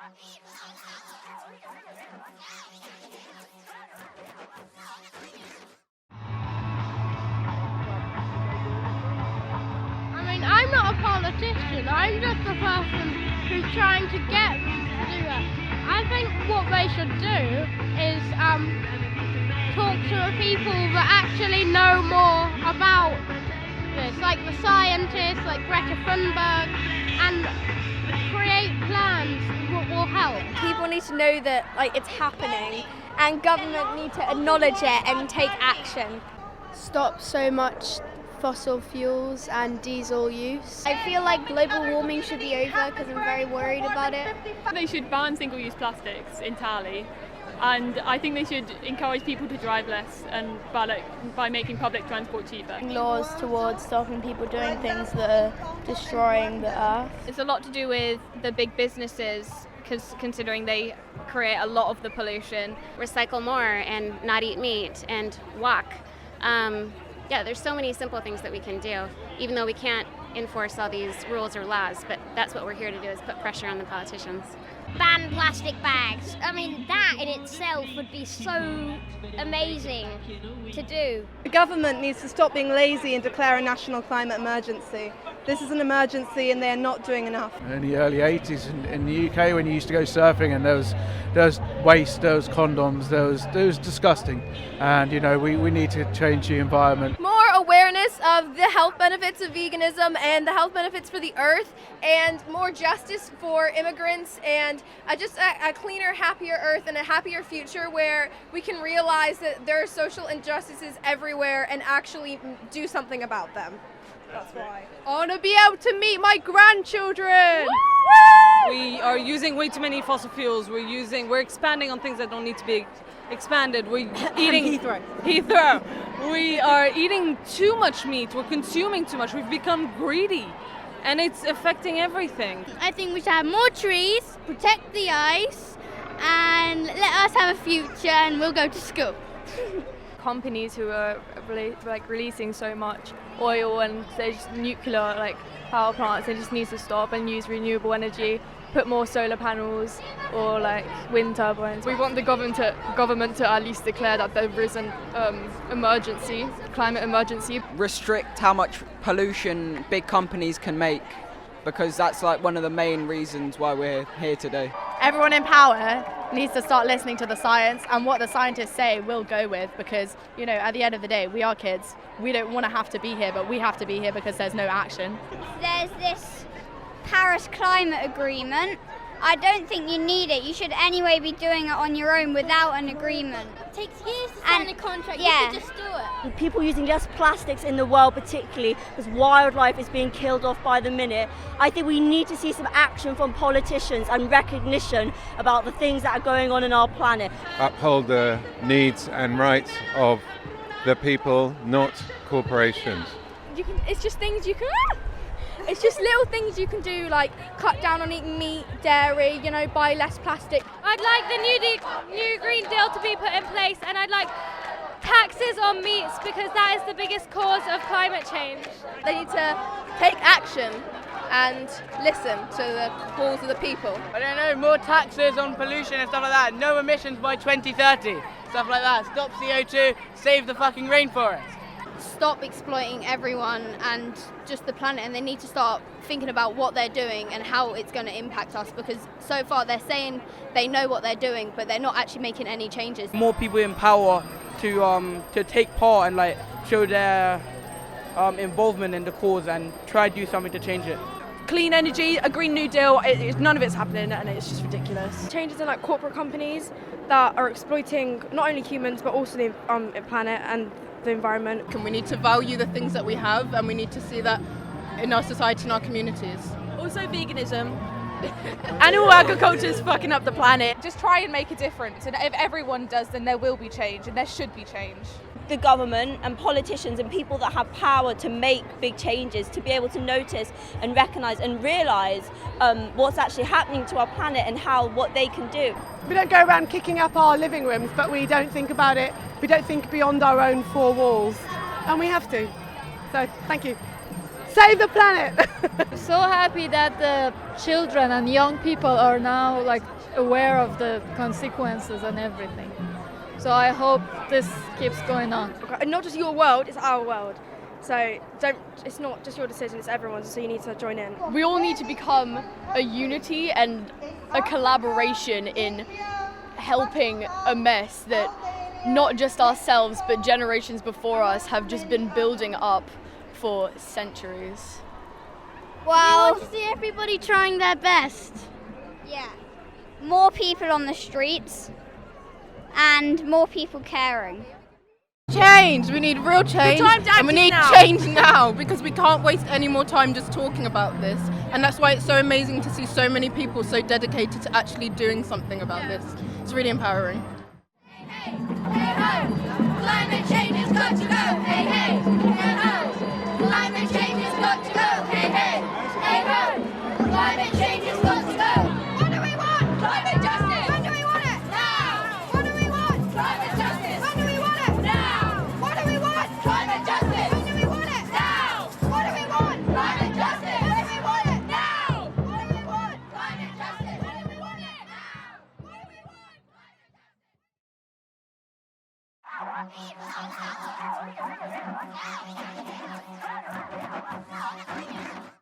I mean, I'm not a politician, I'm just a person who's trying to get them to do that. I think what they should do is talk to the people that actually know more about this, like the scientists, like Greta Thunberg, and create plans that will help. People need to know that it's happening, and government need to acknowledge it and take action. Stop so much fossil fuels and diesel use. I feel like global warming should be over because I'm very worried about it. They should ban single-use plastics entirely, and I think they should encourage people to drive less and by making public transport cheaper. Laws towards stopping people doing things that are destroying the earth. It's a lot to do with the big businesses, considering they create a lot of the pollution. Recycle more and not eat meat and walk. There's so many simple things that we can do, even though we can't enforce all these rules or laws, but that's what we're here to do, is put pressure on the politicians. Ban plastic bags. I mean, that in itself would be so amazing to do. The government needs to stop being lazy and declare a national climate emergency. This is an emergency and they're not doing enough. In the early 80s in the UK, when you used to go surfing and there was waste, there was condoms, it was disgusting. And we need to change the environment. More awareness of the health benefits of veganism and the health benefits for the earth, and more justice for immigrants, and just a cleaner, happier earth and a happier future where we can realize that there are social injustices everywhere and actually do something about them. That's why. I want to be able to meet my grandchildren. We are using way too many fossil fuels. We're expanding on things that don't need to be expanded. We're eating Heathrow. We are eating too much meat. We're consuming too much. We've become greedy, and it's affecting everything. I think we should have more trees, protect the ice, and let us have a future, and we'll go to school. Companies who are releasing so much oil and there's nuclear power plants, they just need to stop and use renewable energy, put more solar panels or wind turbines. We want the government to at least declare that there is an climate emergency. Restrict how much pollution big companies can make, because that's one of the main reasons why we're here today. Everyone in power needs to start listening to the science, and what the scientists say we'll go with, because at the end of the day we are kids. We don't want to have to be here, but we have to be here because there's no action. There's this Paris Climate Agreement. I don't think you need it. You should anyway be doing it on your own without an agreement. It takes years to sign a contract, yeah. You should just do it. People using less plastics in the world, particularly because wildlife is being killed off by the minute. I think we need to see some action from politicians and recognition about the things that are going on in our planet. Uphold the needs and rights of the people, not corporations. It's just things you can. It's just little things you can do, like cut down on eating meat, dairy, buy less plastic. I'd like the new Green Deal to be put in place, and I'd like taxes on meats, because that is the biggest cause of climate change. They need to take action and listen to the calls of the people. I don't know, more taxes on pollution and stuff like that. No emissions by 2030, stuff like that. Stop CO2, save the fucking rainforest. Stop exploiting everyone and just the planet, and they need to start thinking about what they're doing and how it's going to impact us, because so far they're saying they know what they're doing, but they're not actually making any changes. More people in power to take part and show their involvement in the cause and try to do something to change it. Clean energy, a Green New Deal, none of it's happening, and it's just ridiculous. Changes in corporate companies that are exploiting not only humans but also the planet and the environment. And we need to value the things that we have, and we need to see that in our society and our communities. Also veganism. Animal agriculture is fucking up the planet. Just try and make a difference, and if everyone does, then there will be change, and there should be change. The government and politicians and people that have power to make big changes, to be able to notice and recognise and realise what's actually happening to our planet and what they can do. We don't go around kicking up our living rooms, but we don't think about it. We don't think beyond our own four walls, and we have to. So, thank you. Save the planet. So happy that the children and young people are now like aware of the consequences and everything. So I hope this keeps going on. And not just your world, it's our world. So it's not just your decision, it's everyone's, so you need to join in. We all need to become a unity and a collaboration in helping a mess that not just ourselves but generations before us have just been building up for centuries. Well, I want to see everybody trying their best. yeah, more people on the streets and more people caring. Change. We need real change, and we need now. change now because we can't waste any more time just talking about this. And that's why it's so amazing to see so many people so dedicated to actually doing something about this. It's really empowering. Hey ho, climate change has got to go. Hey hey, hey ho, climate change has got to go. Hey hey, hey ho, climate change has got to go. What do we want? Climate justice. When do we want it? Now. What do we want? Climate justice. When do we want it? Now. What do we want? Climate justice. When do we want it? Now. What do we want? Climate justice. When do we want it? Now. What do we want? Climate justice. When do we want it? Now. What do we want? Climate justice.